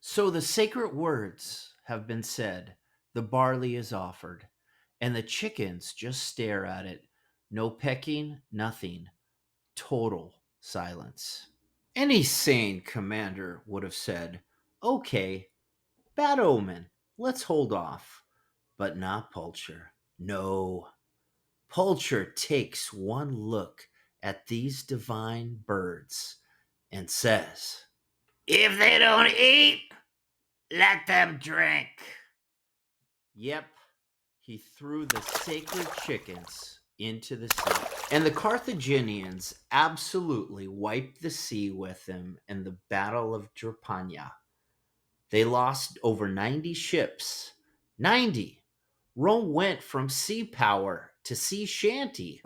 So the sacred words have been said, the barley is offered, and the chickens just stare at it. No pecking, nothing. Total silence. Any sane commander would have said, okay, bad omen, let's hold off. But not Pulcher. No. Pulcher takes one look at these divine birds and says, if they don't eat, let them drink. Yep, he threw the sacred chickens into the sea. And the Carthaginians absolutely wiped the sea with them in the Battle of Drepana. They lost over 90 ships. 90! Rome went from sea power to sea shanty.